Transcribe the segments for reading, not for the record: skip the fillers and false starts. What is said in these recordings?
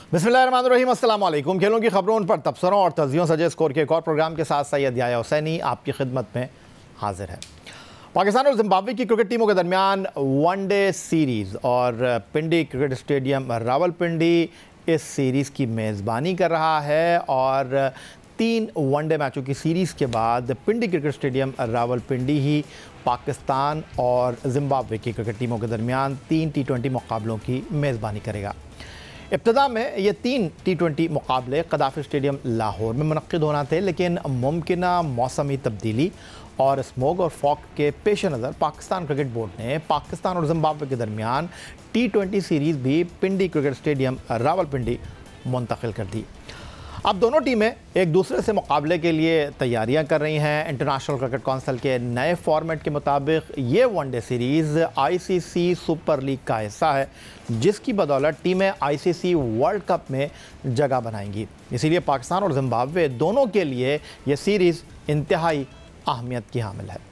बिस्मिल्लाहिर्रहमानिर्रहीम, अस्सलाम वालेकुम। खेलों की खबरों, उन पर तबसरों और तज्जियों सजे स्कोर के एक और प्रोग्राम के साथ सैयद याह्या हुसैनी आपकी खिदमत में हाजिर है। पाकिस्तान और जिम्बाब्वे की क्रिकेट टीमों के दरमियान वनडे सीरीज़ और पिंडी क्रिकेट स्टेडियम रावलपिंडी इस सीरीज़ की मेज़बानी कर रहा है और 3 वनडे मैचों की सीरीज़ के बाद पिंडी क्रिकेट स्टेडियम रावलपिंडी ही पाकिस्तान और जिम्बाब्वे की क्रिकेट टीमों के दरमियान 3 T20 मुकाबलों की मेज़बानी करेगा। इब्तिदा में ये 3 T20 मुकाबले कदाफ़ी स्टेडियम लाहौर में मुनक्किद होना थे, लेकिन मुमकिना मौसमी तब्दीली और स्मोग और फॉग के पेश नज़र पाकिस्तान क्रिकेट बोर्ड ने पाकिस्तान और जिम्बाब्वे के दरमियान T20 सीरीज़ भी पिंडी क्रिकेट स्टेडियम रावलपिंडी मुंतकिल कर दी। अब दोनों टीमें एक दूसरे से मुकाबले के लिए तैयारियां कर रही हैं। इंटरनेशनल क्रिकेट काउंसिल के नए फॉर्मेट के मुताबिक ये one day series ICC super league का हिस्सा है, जिसकी बदौलत टीमें ICC वर्ल्ड कप में जगह बनाएंगी। इसीलिए पाकिस्तान और जिम्बाब्वे दोनों के लिए ये सीरीज़ इंतहाई अहमियत की हामिल है।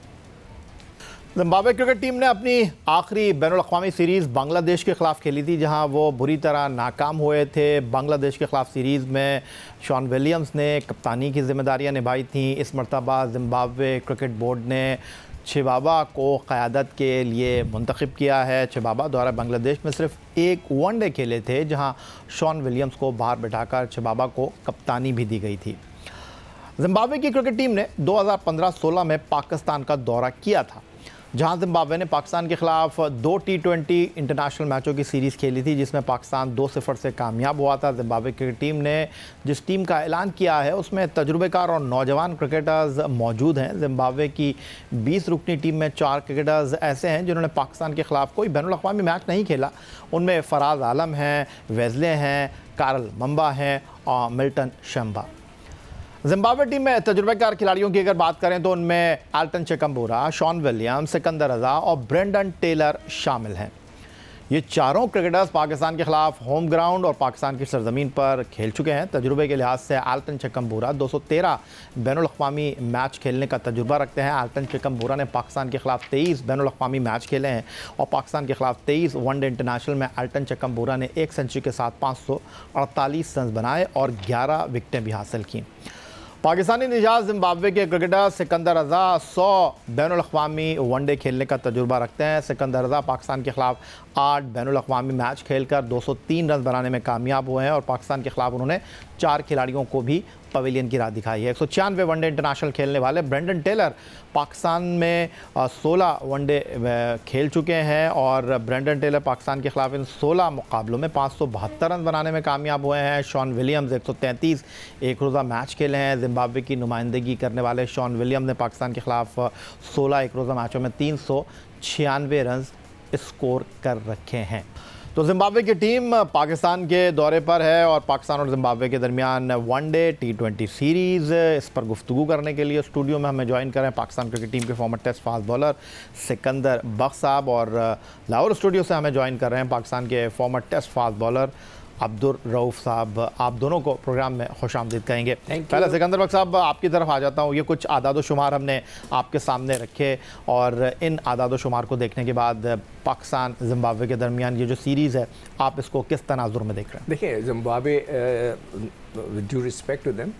जिम्बाब्वे क्रिकेट टीम ने अपनी आखिरी बैनुल-अक़वामी सीरीज़ बांग्लादेश के ख़िलाफ़ खेली थी, जहां वो बुरी तरह नाकाम हुए थे। बांग्लादेश के ख़िलाफ़ सीरीज़ में शॉन विलियम्स ने कप्तानी की ज़िम्मेदारियां निभाई थीं। इस मरतबा जिम्बाब्वे क्रिकेट बोर्ड ने छिबाबा को क़यादत के लिए मुंतखब किया है। छिबाबा द्वारा बांग्लादेश में सिर्फ एक वनडे खेले थे, जहां शॉन विलियम्स को बाहर बिठाकर छिबाबा को कप्तानी भी दी गई थी। जिम्बाब्वे की क्रिकेट टीम ने 2015-16 में पाकिस्तान का दौरा किया था, जहां जिम्बाब्वे ने पाकिस्तान के ख़िलाफ़ 2 T20 इंटरनेशनल मैचों की सीरीज़ खेली थी, जिसमें पाकिस्तान 2-0 से कामयाब हुआ था। जिम्बाब्वे क्रिकेट टीम ने जिस टीम का ऐलान किया है उसमें तजुर्बेकार और नौजवान क्रिकेटर्स मौजूद हैं। जिम्बाब्वे की 20 रुकनी टीम में 4 क्रिकेटर्स ऐसे हैं जिन्होंने पाकिस्तान के ख़िलाफ़ कोई बैनुल-अक़वामी मैच नहीं खेला। उनमें फ़राज़ आलम हैं, वेज़ले हैं, कारल मम्बा हैं और मिल्टन शंबा। जिम्बाब्वे टीम में तजुर्बेकार खिलाड़ियों की अगर बात करें तो उनमें एल्टन चिकम्बूरा, शॉन विलियम्स, सिकंदर रज़ा और ब्रेंडन टेलर शामिल हैं। ये चारों क्रिकेटर्स पाकिस्तान के ख़िलाफ़ होम ग्राउंड और पाकिस्तान की सरजमीन पर खेल चुके हैं। तजुर्बे के लिहाज से एल्टन चिकम्बूरा 213 बैनुल-अक़वामी मैच खेलने का तजुर्बा रखते हैं। एल्टन चिकम्बूरा ने पाकिस्तान के ख़िलाफ़ 23 बैनुल-अक़वामी मैच खेले हैं और पाकिस्तान के ख़िलाफ़ 23 वनडे इंटरनेशनल में एल्टन चिकम्बूरा ने 1 सेंचुरी के साथ 548 रन बनाए और 11 विकेटें भी हासिल की। पाकिस्तानी निजात जिम्बाब्वे के क्रिकेटर सिकंदर रज़ा 100 बैनुल-अक़वामी वनडे खेलने का तजुर्बा रखते हैं। सिकंदर रज़ा पाकिस्तान के ख़िलाफ़ 8 बैनुल-अक़वामी मैच खेलकर 203 रन बनाने में कामयाब हुए हैं और पाकिस्तान के ख़िलाफ़ उन्होंने 4 खिलाड़ियों को भी पवेलियन की राह दिखाई है। 196 वनडे इंटरनेशनल खेलने वाले ब्रेंडन टेलर पाकिस्तान में 16 वनडे खेल चुके हैं और ब्रेंडन टेलर पाकिस्तान के ख़िलाफ़ इन 16 मुकाबलों में 572 रन बनाने में कामयाब हुए हैं। शॉन विलियम्स 133 एक रोज़ा मैच खेले हैं। जिम्बाब्वे की नुमाइंदगी करने वाले शॉन विलियम्स ने पाकिस्तान के ख़िलाफ़ 16 एक रोज़ा मैचों में 396 रन स्कोर कर रखे हैं। तो जिम्बाब्वे की टीम पाकिस्तान के दौरे पर है और पाकिस्तान और जिम्बाब्वे के दरमियान वनडे T20 सीरीज़, इस पर गुफ्तगू करने के लिए स्टूडियो में हमें ज्वाइन करें पाकिस्तान क्रिकेट टीम के former test fast bowler Sikandar Bakht sahab और लाहौर स्टूडियो से हमें ज्वाइन कर रहे हैं पाकिस्तान के former test fast bowler Abdul Rauf साहब। आप दोनों को प्रोग्राम में खुशामदीद कहेंगे। पहले सिकंदर बख्श साहब आपकी तरफ आ जाता हूँ। ये कुछ आदाद व शुमार हमने आपके सामने रखे और इन आदाद व शुमार को देखने के बाद पाकिस्तान जिम्बाब्वे के दरमियान ये जो सीरीज़ है आप इसको किस तनाजुर में देख रहे हैं? देखिए, Zimbabwe due respect to them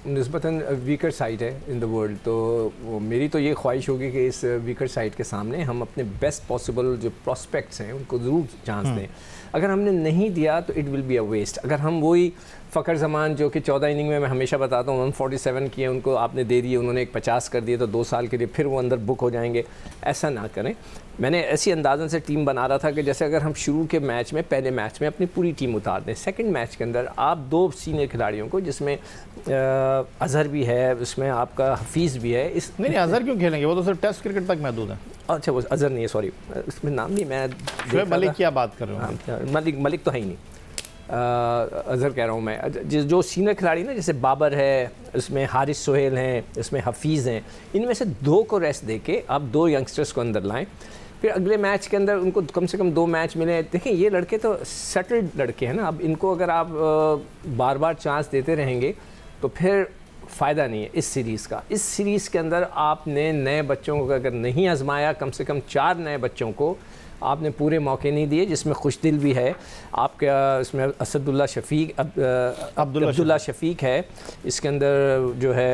निस्बतन वीकर साइड है इन द वर्ल्ड, तो मेरी तो ये ख्वाहिश होगी कि इस वीकर साइड के सामने हम अपने बेस्ट पॉसिबल जो प्रॉस्पेक्ट्स हैं उनको ज़रूर चांस दें। अगर हमने नहीं दिया तो it will be a waste. अगर हम वही फ़खर जमान जो कि 14 इनिंग में मैं हमेशा बताता हूँ 147 किए, उनको आपने दे दिए, उन्होंने एक 50 कर दिए तो 2 साल के लिए फिर वो अंदर बुक हो जाएंगे, ऐसा ना करें। मैंने ऐसी अंदाज़न से टीम बना रहा था कि जैसे अगर हम शुरू के मैच में पहले मैच में अपनी पूरी टीम उतार दें, सेकंड मैच के अंदर आप 2 सीनियर खिलाड़ियों को जिसमें अज़हर भी है, उसमें आपका हफीज़ भी है। इस नहीं अज़हर क्यों खेलेंगे, वो तो सिर्फ टेस्ट क्रिकेट तक महदूद है। अच्छा, वो अज़हर नहीं है, सॉरी इसमें नाम नहीं, मैं शुएब मलिक की बात कर रहा हूँ। मलिक तो है ही नहीं, अज़हर कह रहा हूँ मैं। जो सीनियर खिलाड़ी ना जैसे बाबर है, इसमें हारिस सोहेल हैं, इसमें हफीज़ हैं, इनमें से 2 को रेस्ट दे के आप 2 यंगस्टर्स को अंदर लाएं। फिर अगले मैच के अंदर उनको कम से कम 2 मैच मिले। देखें, ये लड़के तो सेटल्ड लड़के हैं ना, अब इनको अगर आप बार बार चांस देते रहेंगे तो फिर फ़ायदा नहीं है इस सीरीज़ का। इस सीरीज़ के अंदर आपने नए बच्चों को अगर नहीं आजमाया, कम से कम 4 नए बच्चों को आपने पूरे मौके नहीं दिए, जिसमें खुशदिल भी है आपका, इसमें असदुल्ला शफीक अब्दुल्ला शफीक है, इसके अंदर जो है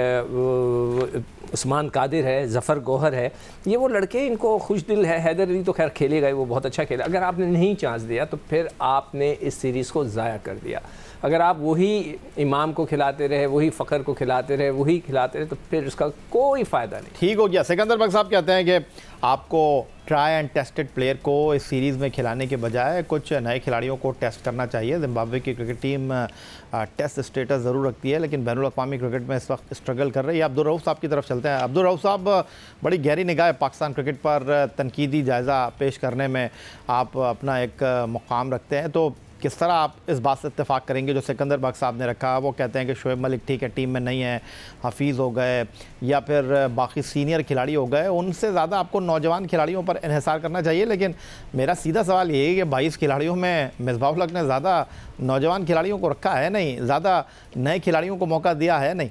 उस्मान कादिर है, ज़फ़र गौहर है, ये वो लड़के इनको खुशदिल है। हैदर अली तो खैर खेलेगा ही, वो बहुत अच्छा खेला। अगर आपने नहीं चांस दिया तो फिर आपने इस सीरीज़ को ज़ाया कर दिया। अगर आप वही इमाम को खिलाते रहे, वही फ़खर को खिलाते रहे, वही खिलाते रहे, तो फिर उसका कोई फ़ायदा नहीं। ठीक हो गया। सिकंदर बख्श साहब कहते हैं कि आपको ट्राई एंड टेस्टेड प्लेयर को इस सीरीज़ में खिलाने के बजाय कुछ नए खिलाड़ियों को टेस्ट करना चाहिए। ज़िम्बाब्वे की क्रिकेट टीम टेस्ट स्टेटस ज़रूर रखती है, लेकिन बैनुल अक़वामी क्रिकेट में इस वक्त स्ट्रगल कर रही है। अब्दुल रऊफ़ साहब की तरफ चलते हैं। अब्दुल रऊफ़ साहब, बड़ी गहरी निगाह पाकिस्तान क्रिकेट पर तनकीदी जायज़ा पेश करने में आप अपना एक मुकाम रखते हैं, तो किस तरह आप इस बात से इत्तेफाक करेंगे जो सिकंदर बख्श साहब ने रखा? वो कहते हैं कि शोएब मलिक ठीक है टीम में नहीं है, हफीज़ हो गए या फिर बाकी सीनियर खिलाड़ी हो गए, उनसे ज़्यादा आपको नौजवान खिलाड़ियों पर इन्हिसार करना चाहिए। लेकिन मेरा सीधा सवाल ये है कि 22 खिलाड़ियों में मिसबाह-उल हक ने ज़्यादा नौजवान खिलाड़ियों को रखा है नहीं, ज़्यादा नए खिलाड़ियों को मौका दिया है नहीं।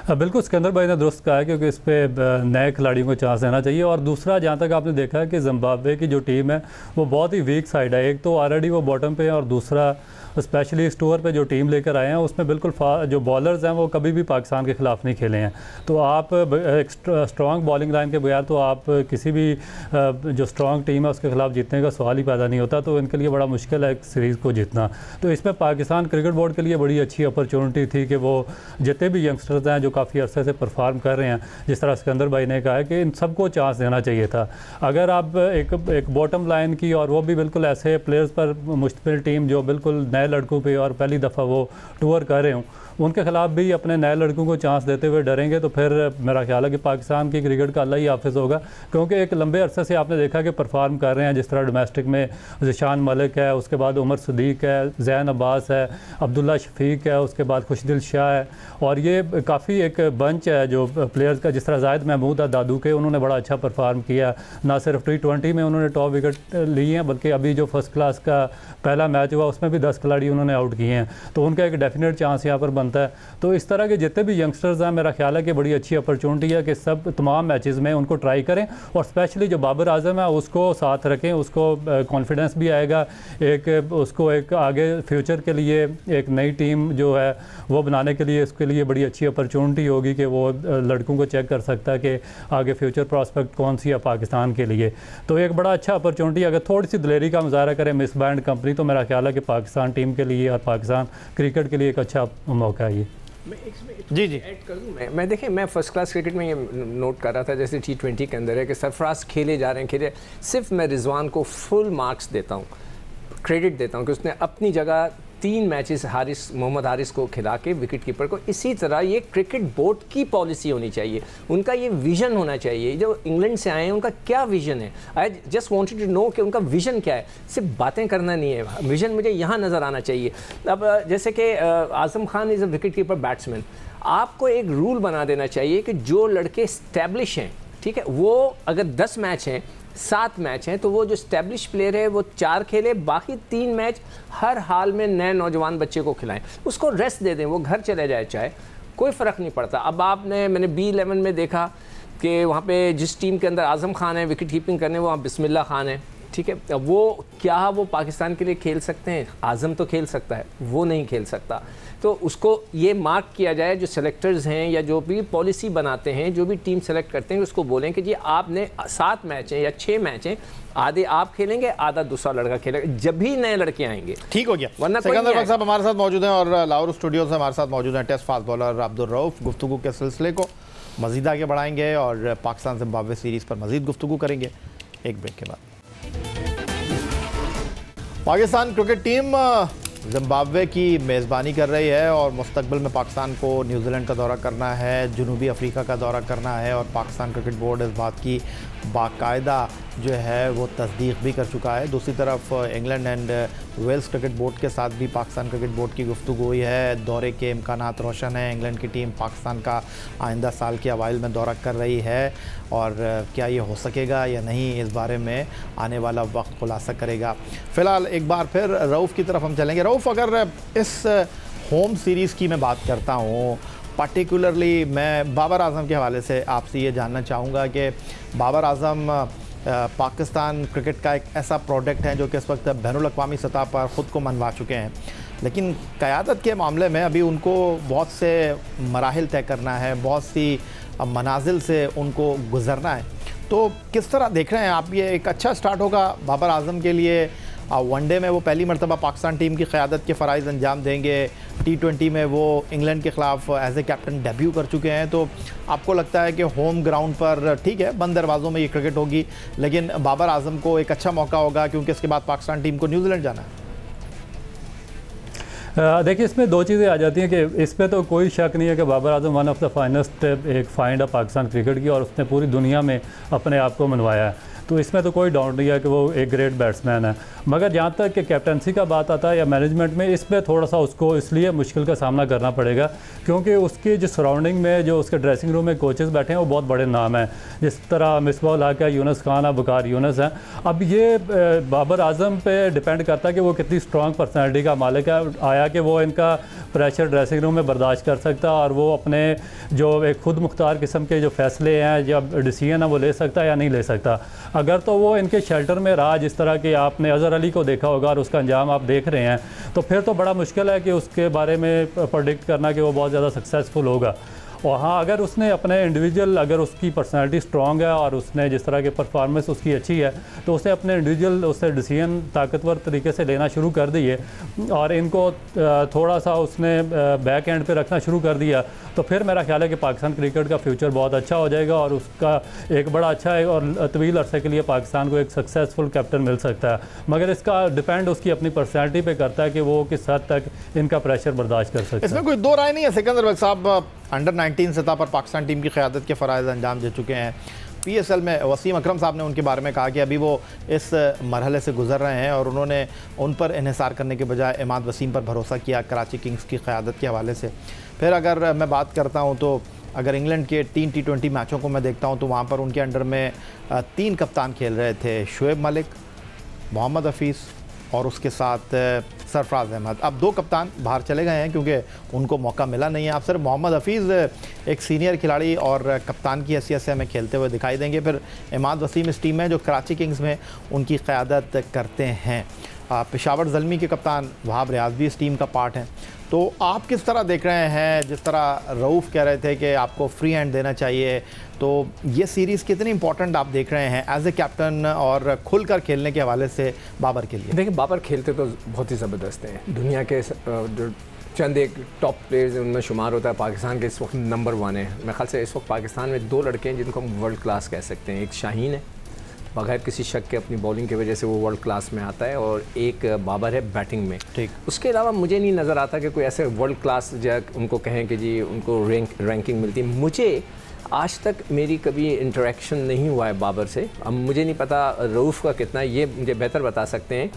बिल्कुल सिकंदर भाई ने दुरुस्त कहा है, क्योंकि इस पर नए खिलाड़ियों को चांस देना चाहिए। और दूसरा, जहाँ तक आपने देखा है कि ज़िम्बाब्वे की जो टीम है वो बहुत ही वीक साइड है। एक तो ऑलरेडी वो बॉटम पे है, और दूसरा स्पेशली इस टूर पे जो टीम लेकर आए हैं उसमें बिल्कुल जो बॉलर्स हैं वो कभी भी पाकिस्तान के ख़िलाफ़ नहीं खेले हैं। तो आप एक स्ट्रॉन्ग बॉलिंग लाइन के बगैर तो आप किसी भी जो स्ट्रॉन्ग टीम है उसके ख़िलाफ़ जीतने का सवाल ही पैदा नहीं होता। तो इनके लिए बड़ा मुश्किल है एक सीरीज़ को जीतना। तो इसमें पाकिस्तान क्रिकेट बोर्ड के लिए बड़ी अच्छी अपॉर्चुनिटी थी कि वो जितने भी यंगस्टर्स हैं जो काफ़ी अरसे से परफॉर्म कर रहे हैं, जिस तरह सिकंदर भाई ने कहा है कि इन सबको चांस देना चाहिए था। अगर आप एक बॉटम लाइन की, और वो भी बिल्कुल ऐसे प्लेयर्स पर मुश्तमिल टीम जो बिल्कुल नए लड़कों पे और पहली दफ़ा वो टूर कर रहे हों, उनके ख़िलाफ़ भी अपने नए लड़कों को चांस देते हुए डरेंगे तो फिर मेरा ख्याल है कि पाकिस्तान की क्रिकेट का अल्लाह ही हाफिज़ होगा। क्योंकि एक लंबे अरसे से आपने देखा कि परफॉर्म कर रहे हैं, जिस तरह डोमेस्टिक में ज़िशान मलिक है, उसके बाद उमर सदीक है, ज़ैन अब्बास है, अब्दुल्ला शफीक है, उसके बाद खुशदिल शाह है, और ये काफ़ी एक बंच है जो प्लेयर्स का, जिस तरह जाहिद महमूद है दादू के, उन्होंने बड़ा अच्छा परफॉर्म किया। ना सिर्फ T20 में उन्होंने टॉप विकेट ली हैं, बल्कि अभी जो फर्स्ट क्लास का पहला मैच हुआ उसमें भी 10 खिलाड़ी उन्होंने आउट किए हैं। तो उनका एक डेफिनेट चांस यहाँ पर बनता है। तो इस तरह के जितने भी यंगस्टर्स हैं, मेरा ख्याल है कि बड़ी अच्छी अपॉर्चुनिटी है कि सब तमाम मैचेस में उनको ट्राई करें, और स्पेशली जो बाबर आजम है उसको साथ रखें, उसको कॉन्फिडेंस भी आएगा, एक उसको एक आगे फ्यूचर के लिए एक नई टीम जो है वो बनाने के लिए उसके लिए बड़ी अच्छी अपॉर्चुनिटी होगी कि वो लड़कों को चेक कर सकता है कि आगे फ्यूचर प्रॉस्पेक्ट कौन सी है पाकिस्तान के लिए। तो एक बड़ा अच्छा अपॉर्चुनिटी, अगर थोड़ी सी दिलेरी का मुजाहरा करे मिस बैंड कंपनी, तो मेरा ख्याल है कि पाकिस्तान टीम के लिए और पाकिस्तान क्रिकेट के लिए एक अच्छा मौका है ये। जी ऐड कर दूँ मैं देखिए, मैं फर्स्ट क्लास क्रिकेट में ये नोट कर रहा था, जैसे T20 के अंदर है कि सरफराज खेले जा रहे हैं, सिर्फ मैं रिजवान को फुल मार्क्स देता हूँ, क्रेडिट देता हूँ कि उसने अपनी जगह 3 मैचेस मोहम्मद हारिस को खिला के विकेट कीपर को। इसी तरह ये क्रिकेट बोर्ड की पॉलिसी होनी चाहिए, उनका ये विजन होना चाहिए। जो इंग्लैंड से आए हैं उनका क्या विजन है? I just wanted to know कि उनका विजन क्या है, सिर्फ बातें करना नहीं है, विजन मुझे यहाँ नज़र आना चाहिए। अब जैसे कि Azam Khan is a wicket keeper batsman, आपको एक रूल बना देना चाहिए कि जो लड़के स्टैब्लिश हैं, ठीक है, वो अगर 10 मैच हैं 7 मैच हैं तो वो जो स्टैब्लिश प्लेयर है वो 4 खेले, बाकी 3 मैच हर हाल में नए नौजवान बच्चे को खिलाएं, उसको रेस्ट दे दें, वो घर चले जाए चाहे, कोई फ़र्क नहीं पड़ता। अब मैंने B11 में देखा कि वहाँ पे जिस टीम के अंदर आज़म खान है विकेट कीपिंग करने, वहाँ बिस्मिल्लाह खान है, ठीक है। अब वो पाकिस्तान के लिए खेल सकते हैं? आज़म तो खेल सकता है, वो नहीं खेल सकता। तो उसको ये मार्क किया जाए, जो सेलेक्टर्स हैं या जो भी पॉलिसी बनाते हैं, जो भी टीम सेलेक्ट करते हैं, उसको बोलें कि जी आपने 7 मैच हैं या 6 मैच हैं, आधे आप खेलेंगे, आधा दूसरा लड़का खेलेगा, जब भी नए लड़के आएंगे। ठीक हो गया। वरना सिकंदर बख्श साहब हमारे साथ मौजूद हैं और लाहौर स्टूडियो से हमारे साथ मौजूद हैं test fast bowler Abdul Rauf. गुफ्तगू के सिलसिले को मज़ीद आगे बढ़ाएंगे और पाकिस्तान ज़िम्बाब्वे सीरीज़ पर मज़ीद गुफ्तगू करेंगे एक ब्रेक के बाद। पाकिस्तान क्रिकेट टीम ज़िम्बाब्वे की मेज़बानी कर रही है और मुस्तकबिल में पाकिस्तान को न्यूजीलैंड का दौरा करना है, जनूबी अफ्रीका का दौरा करना है, और पाकिस्तान क्रिकेट बोर्ड इस बात की बाकायदा जो है वो तस्दीक भी कर चुका है। दूसरी तरफ England and Wales cricket board के साथ भी पाकिस्तान क्रिकेट बोर्ड की गुफ्तगू हुई है। दौरे के इम्कानात रोशन हैं। इंग्लैंड की टीम पाकिस्तान का आइंदा साल के अवाइल में दौरा कर रही है, और क्या ये हो सकेगा या नहीं, इस बारे में आने वाला वक्त खुलासा करेगा। फ़िलहाल एक बार फिर रऊफ़ की तरफ हम चलेंगे। रऊफ़, अगर इस होम सीरीज़ की मैं बात करता हूँ, पर्टिकुलरली मैं बाबर आज़म के हवाले से आपसे ये जानना चाहूँगा कि बाबर आज़म पाकिस्तान क्रिकेट का एक ऐसा प्रोडक्ट है जो कि इस वक्त बैनुल-अक़वामी सतह पर ख़ुद को मनवा चुके हैं, लेकिन क़यादत के मामले में अभी उनको बहुत से मराहिल तय करना है, बहुत सी मनाजिल से उनको गुज़रना है। तो किस तरह देख रहे हैं आप, ये एक अच्छा स्टार्ट होगा बाबर आज़म के लिए? वनडे में वो पहली मरतबा पाकिस्तान टीम की क़यादत के फ़राइज़ अंजाम देंगे, T20 में वो इंग्लैंड के ख़िलाफ़ एज ए कैप्टन डेब्यू कर चुके हैं, तो आपको लगता है कि होम ग्राउंड पर ठीक है बंद दरवाज़ों में ये क्रिकेट होगी, लेकिन बाबर आज़म को एक अच्छा मौका होगा क्योंकि इसके बाद पाकिस्तान टीम को न्यूजीलैंड जाना है? देखिए, इसमें दो चीज़ें आ जाती हैं कि इसमें तो कोई शक नहीं है कि Babar Azam one of the finest एक फाइंड है पाकिस्तान क्रिकेट की, और उसने पूरी दुनिया में अपने आप को मनवाया है, तो इसमें तो कोई डाउट नहीं है कि वो एक ग्रेट बैट्समैन है। मगर जहाँ तक कि कैप्टनसी का बात आता है या मैनेजमेंट में, इसमें थोड़ा सा उसको इसलिए मुश्किल का सामना करना पड़ेगा क्योंकि उसकी जो सराउंडिंग में जो उसके ड्रेसिंग रूम में कोचेस बैठे हैं वो बहुत बड़े नाम हैं, जिस तरह मिसबाह-उल हक है, यूनुस खान है, वकार यूनुस हैं। अब ये बाबर आजम पे डिपेंड करता है कि वो कितनी स्ट्रॉन्ग पर्सनैलिटी का मालिक है, आया कि वो इनका प्रेशर ड्रेसिंग रूम में बर्दाश्त कर सकता है और वो अपने जो एक खुद मुख्तार किस्म के जो फैसले हैं या डिसीजन है वो ले सकता है या नहीं ले सकता। अगर तो वो इनके शेल्टर में रहा, जिस तरह कि आपने अज़हर अली को देखा होगा और उसका अंजाम आप देख रहे हैं, तो फिर तो बड़ा मुश्किल है कि उसके बारे में प्रेडिक्ट करना कि वो बहुत ज़्यादा सक्सेसफुल होगा। और हाँ, अगर उसने अपने इंडिविजुअल, अगर उसकी पर्सनालिटी स्ट्रॉन्ग है और उसने जिस तरह की परफॉर्मेंस उसकी अच्छी है, तो उसने अपने इंडिविजुअल उससे डिसीजन ताकतवर तरीके से लेना शुरू कर दिए और इनको थोड़ा सा उसने बैक एंड पे रखना शुरू कर दिया, तो फिर मेरा ख्याल है कि पाकिस्तान क्रिकेट का फ्यूचर बहुत अच्छा हो जाएगा और उसका एक बड़ा अच्छा है और तवील अरसे के लिए पाकिस्तान को एक सक्सेसफुल कैप्टन मिल सकता है। मगर इसका डिपेंड उसकी अपनी पर्सनैलिटी पे करता है कि वो किस हद तक इनका प्रेशर बर्दाश्त कर सकता है। इसमें कोई दो राय नहीं है। सिकंदर बख्श साहब अंडर 19 सतह पर पाकिस्तान टीम की क़यादत के फ़राइज़ अंजाम दे चुके हैं। PSL में वसीम अकरम साहब ने उनके बारे में कहा कि अभी वो इस मरहले से गुजर रहे हैं और उन्होंने उन पर इन्हिसार करने के बजाय इमाद वसीम पर भरोसा किया कराची किंग्स की क़यादत के हवाले से। फिर अगर मैं बात करता हूँ तो अगर इंग्लैंड के 3 T20 मैचों को मैं देखता हूँ तो वहाँ पर उनके अंडर में 3 कप्तान खेल रहे थे, शुएब मलिक, मोहम्मद हफीज़ और उसके साथ सरफराज अहमद। अब 2 कप्तान बाहर चले गए हैं क्योंकि उनको मौका मिला नहीं है। आप सिर्फ मोहम्मद हफीज़ एक सीनियर खिलाड़ी और कप्तान की हैसियत से हमें खेलते हुए दिखाई देंगे। फिर इमाद वसीम इस टीम में जो कराची किंग्स में उनकी क़यादत करते हैं। पेशावर ज़ल्मी के कप्तान वहाब रियाज भी इस टीम का पार्ट हैं। तो आप किस तरह देख रहे हैं, जिस तरह रऊफ़ कह रहे थे कि आपको फ्री हैंड देना चाहिए, तो ये सीरीज़ कितनी इंपॉर्टेंट आप देख रहे हैं एज ए कैप्टन और खुलकर खेलने के हवाले से बाबर के लिए? देखिए, बाबर खेलते तो बहुत ही ज़बरदस्त हैं। दुनिया के जो चंद एक टॉप प्लेयर्स उनमें शुमार होता है। पाकिस्तान के इस वक्त नंबर 1 है। मेरे ख्याल से इस वक्त पाकिस्तान में 2 लड़के हैं जिनको हम वर्ल्ड क्लास कह सकते हैं। एक शाहीन है, बगैर किसी शक के अपनी बॉलिंग की वजह से वो वर्ल्ड क्लास में आता है, और एक बाबर है बैटिंग में। ठीक, उसके अलावा मुझे नहीं नज़र आता कि कोई ऐसे वर्ल्ड क्लास जो उनको कहें कि जी उनको रैंकिंग मिलती है। मुझे आज तक मेरी कभी इंटरेक्शन नहीं हुआ है बाबर से। अब मुझे नहीं पता रऊफ़ का कितना, ये मुझे बेहतर बता सकते हैं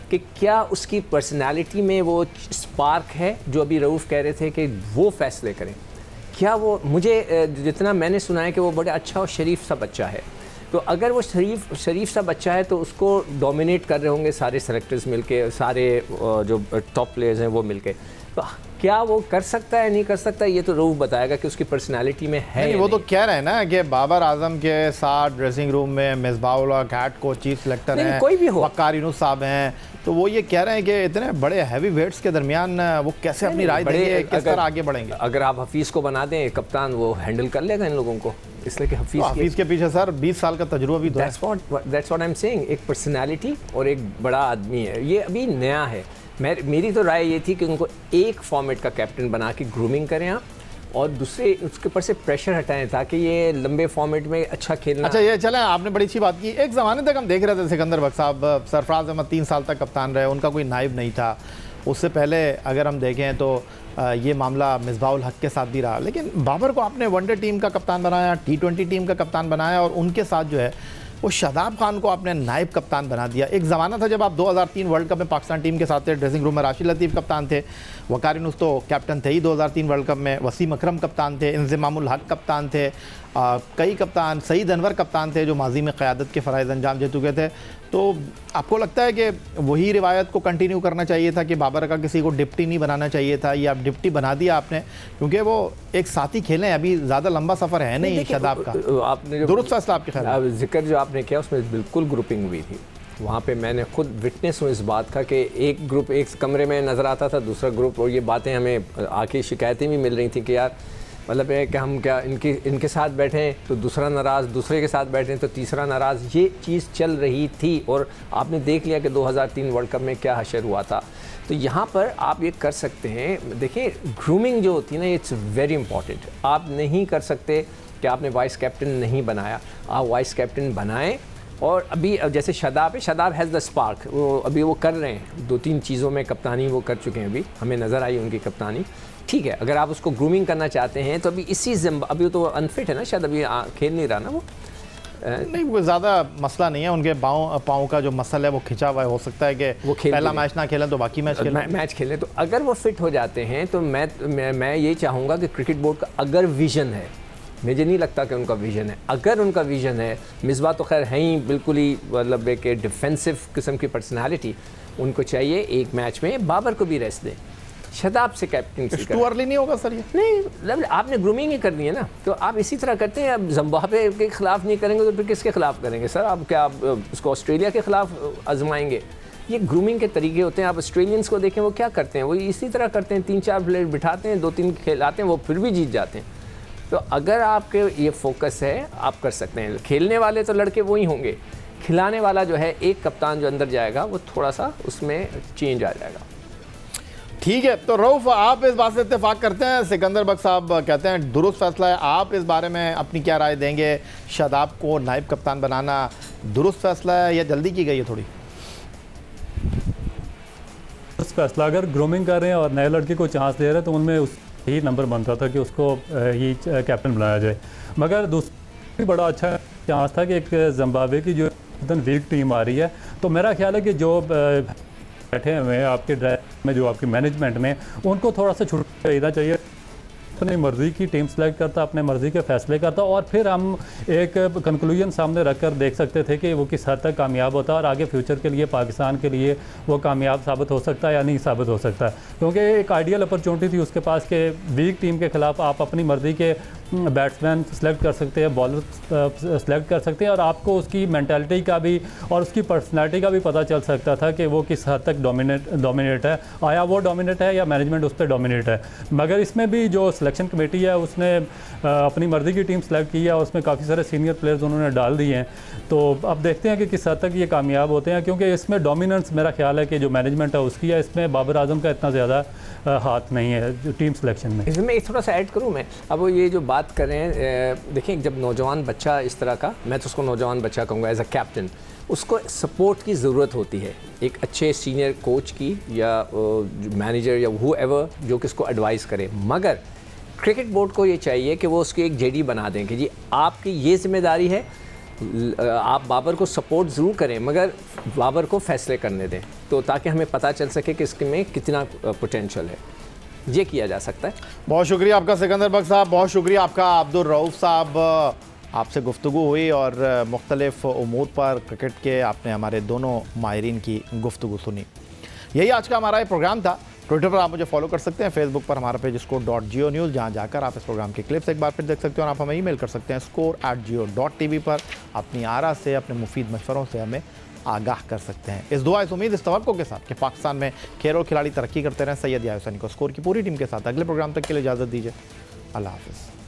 कि क्या उसकी पर्सनालिटी में वो स्पार्क है जो अभी रऊफ़ कह रहे थे कि वो फैसले करें। क्या वो, मुझे जितना मैंने सुना है कि वो बड़ा अच्छा और शरीफ सा बच्चा है, तो अगर वो शरीफ सा बच्चा है तो उसको डोमिनेट कर रहे होंगे सारे सेलेक्टर्स मिलके, सारे जो टॉप प्लेयर्स हैं वो मिलके। तो क्या वो कर सकता है नहीं कर सकता, ये तो रऊफ़ बताएगा कि उसकी पर्सनालिटी में है। नहीं, वो तो कह रहे हैं ना कि बाबर आजम के साथ ड्रेसिंग रूम में मिसबाह-उल हक हेड कोच चीफ सेलेक्टर हैं, कोई भी हो, वकार यूनुस साहब हैं, तो वो ये कह रहे हैं कि इतने बड़े हैवी वेट्स के दरमियान वो कैसे अपनी राय देंगे, किस तरह आगे बढ़ेंगे। अगर आप हफीज़ को बना दें कप्तान, वो हैंडल कर लेगा इन लोगों को, इसलिए कि हफीज़ के पीछे सर 20 साल का तजुर्बा भी तो है। That's what I am saying. एक पर्सनैलिटी और एक बड़ा आदमी है, ये अभी नया है। मेरी तो राय ये थी कि उनको एक फॉर्मेट का कैप्टन बना के ग्रूमिंग करें आप, और दूसरे उसके ऊपर से प्रेशर हटाएं ताकि ये लंबे फॉर्मेट में अच्छा खेलना। अच्छा, ये चलें, आपने बड़ी अच्छी बात की। एक ज़माने तक हम देख रहे थे सिकंदर बख्श साहब, सरफराज अहमद 3 साल तक कप्तान रहे, उनका कोई नायब नहीं था। उससे पहले अगर हम देखें तो ये मामला मिसबाह-उल हक के साथ भी रहा, लेकिन बाबर को आपने वनडे टीम का कप्तान बनाया, T20 टीम का कप्तान बनाया, और उनके साथ जो है वो शादाब खान को आपने नायब कप्तान बना दिया। एक ज़माना था जब आप 2003 वर्ल्ड कप में पाकिस्तान टीम के साथ थे, ड्रेसिंग रूम में राशिद लतीफ़ कप्तान थे, वकार यूनुस तो कैप्टन थे ही 2003 वर्ल्ड कप में, वसीम अकरम कप्तान थे, इंज़िमामुल हक कप्तान थे, कई कप्तान, सईद अनवर कप्तान थे जो माजी में क़यादत के फ़राइज़ अंजाम दे चुके थे। तो आपको लगता है कि वही रिवायत को कंटिन्यू करना चाहिए था कि बाबर का किसी को डिप्टी नहीं बनाना चाहिए था, या आप डिप्टी बना दिया आपने क्योंकि वो एक साथी खेले हैं, अभी ज़्यादा लंबा सफ़र है नहीं शादाब का? आपने दुरुस्त फैसला आपके ख्याल में? जिक्र जो आपने किया उसमें बिल्कुल ग्रुपिंग हुई थी। वहाँ पे मैंने खुद विटनेस हूँ इस बात का कि एक ग्रुप एक कमरे में नज़र आता था, दूसरा ग्रुप, और ये बातें हमें आके शिकायतें भी मिल रही थी कि यार मतलब है कि हम क्या इनके साथ बैठें तो दूसरा नाराज़, दूसरे के साथ बैठें तो तीसरा नाराज़, ये चीज़ चल रही थी। और आपने देख लिया कि 2003 वर्ल्ड कप में क्या हशर हुआ था। तो यहाँ पर आप ये कर सकते हैं, देखिए ग्रूमिंग जो होती है ना, इट्स वेरी इंपॉर्टेंट। आप नहीं कर सकते कि आपने वाइस कैप्टन नहीं बनाया, आप वाइस कैप्टन बनाएं। और अभी जैसे शादाब है, शादाब हैज़ द स्पार्क, वो अभी वो कर रहे हैं, 2-3 चीज़ों में कप्तानी वो कर चुके हैं, अभी हमें नज़र आई उनकी कप्तानी। ठीक है, अगर आप उसको ग्रूमिंग करना चाहते हैं तो अभी अभी तो अनफिट है ना, शायद अभी खेल नहीं रहा ना वो। नहीं, वो ज़्यादा मसला नहीं है, उनके पाँव का जो मसल है वो खिंचा हुआ है, हो सकता है कि वो पहला मैच ना खेलें तो बाकी मैच खेलें। तो अगर वो फिट हो जाते हैं तो मैं ये चाहूँगा कि क्रिकेट बोर्ड का अगर विज़न है, मुझे नहीं लगता कि उनका विज़न है, अगर उनका विज़न है, मिसबाह तो खैर है ही बिल्कुल ही मतलब एक डिफेंसिव किस्म की पर्सनालिटी, उनको चाहिए एक मैच में बाबर को भी रेस्ट दें, शादाब से कैप्टनसी टू अर्ली नहीं होगा सर ये? नहीं, आपने ग्रूमिंग ही करनी है ना, तो आप इसी तरह करते हैं। अब जिम्बाब्वे के खिलाफ नहीं करेंगे तो फिर किसके खिलाफ करेंगे सर? आप क्या उसको ऑस्ट्रेलिया के खिलाफ आजमाएंगे? ये ग्रूमिंग के तरीके होते हैं। आप ऑस्ट्रेलियंस को देखें, वो क्या करते हैं, वो इसी तरह करते हैं, 3-4 प्लेयर बिठाते हैं, 2-3 खिलाते हैं, वो फिर भी जीत जाते हैं। तो अगर आपके ये फोकस है, आप कर सकते हैं। खेलने वाले तो लड़के वही होंगे, खिलाने वाला जो है एक कप्तान जो अंदर जाएगा वो थोड़ा सा उसमें चेंज आ जाएगा। ठीक है, तो रऊफ आप इस बात से इत्तेफाक करते हैं? सिकंदर बख्श साहब कहते हैं दुरुस्त फैसला है, आप इस बारे में अपनी क्या राय देंगे? शादाब को नायब कप्तान बनाना दुरुस्त फैसला है या जल्दी की गई है थोड़ी? दुरुस्त फैसला, अगर ग्रूमिंग कर रहे हैं और नए लड़के को चांस दे रहे हैं तो उनमें उस ही नंबर बनता था कि उसको ही कैप्टन बनाया जाए। मगर दूसरी बड़ा अच्छा चांस था कि एक जिम्बाब्वे की जो वीक टीम आ रही है, तो मेरा ख्याल है कि जो बैठे हुए हैं आपके ड्राइव में, जो आपकी मैनेजमेंट में, उनको थोड़ा सा छूट देना चाहिए। अपनी मर्ज़ी की टीम सेलेक्ट करता, अपने मर्ज़ी के फैसले करता, और फिर हम एक कंक्लूजन सामने रखकर देख सकते थे कि वो किस हद तक कामयाब होता है और आगे फ्यूचर के लिए पाकिस्तान के लिए वो कामयाब साबित हो सकता है या नहीं साबित हो सकता। क्योंकि एक आइडियल अपॉर्चुनिटी थी उसके पास कि वीक टीम के ख़िलाफ़ आप अपनी मर्ज़ी के बैट्समैन सेलेक्ट कर सकते हैं, बॉलर सेलेक्ट कर सकते हैं, और आपको उसकी मेंटालिटी का भी और उसकी पर्सनैलिटी का भी पता चल सकता था कि वो किस हद तक डोमिनेट है, आया वो डोमिनेट है या मैनेजमेंट उस पर डोमिनेट है। मगर इसमें भी जो सिलेक्शन कमेटी है उसने अपनी मर्ज़ी की टीम सेलेक्ट की है, उसमें काफ़ी सारे सीनियर प्लेयर्स उन्होंने डाल दिए हैं। तो अब देखते हैं कि किस हद तक ये कामयाब होते हैं, क्योंकि इसमें डोमिनेंस मेरा ख्याल है कि जो मैनेजमेंट है उसकी है, इसमें बाबर आजम का इतना ज़्यादा हाथ नहीं है जो टीम सिलेक्शन में। इसमें एक थोड़ा सा ऐड करूँ मैं, अब वो ये जो बात कर रहे हैं, देखिए जब नौजवान बच्चा इस तरह का, मैं तो उसको नौजवान बच्चा कहूँगा एज अ कैप्टन, उसको सपोर्ट की ज़रूरत होती है, एक अच्छे सीनियर कोच की या मैनेजर या हू एवर जो कि उसको एडवाइस करे। मगर क्रिकेट बोर्ड को ये चाहिए कि वो उसकी एक जेडी बना दें कि जी आपकी ये जिम्मेदारी है, आप बाबर को सपोर्ट ज़रूर करें मगर बाबर को फैसले करने दें, तो ताकि हमें पता चल सके कि इसमें कितना पोटेंशियल है। ये किया जा सकता है। बहुत शुक्रिया आपका सिकंदर बख्श साहब, बहुत शुक्रिया आपका अब्दुल रऊफ साहब। आपसे गुफ्तगू हुई और मुख्तलिफ उमूर पर क्रिकेट के आपने हमारे दोनों माहिरीन की गुफ्तगू सुनी। यही आज का हमारा ये प्रोग्राम था। ट्विटर पर आप मुझे फॉलो कर सकते हैं, फेसबुक पर हमारा पेज score.geo न्यूज़, जहाँ जाकर आप इस प्रोग्राम के क्लिप्स एक बार फिर देख सकते हैं, और आप हमें ईमेल कर सकते हैं score@geo.tv पर अपनी आरा से, अपने मुफीद मशवरों से हमें आगाह कर सकते हैं। इस दुआ, इस उम्मीद, इस तवक्को के साथ कि पाकिस्तान में खेल और खिलाड़ी तरक्की करते रहें, सैयद याहिया हुसैनी को स्कोर की पूरी टीम के साथ अगले प्रोग्राम तक के लिए इजाज़त दीजिए। अल्लाह हाफ़िज़।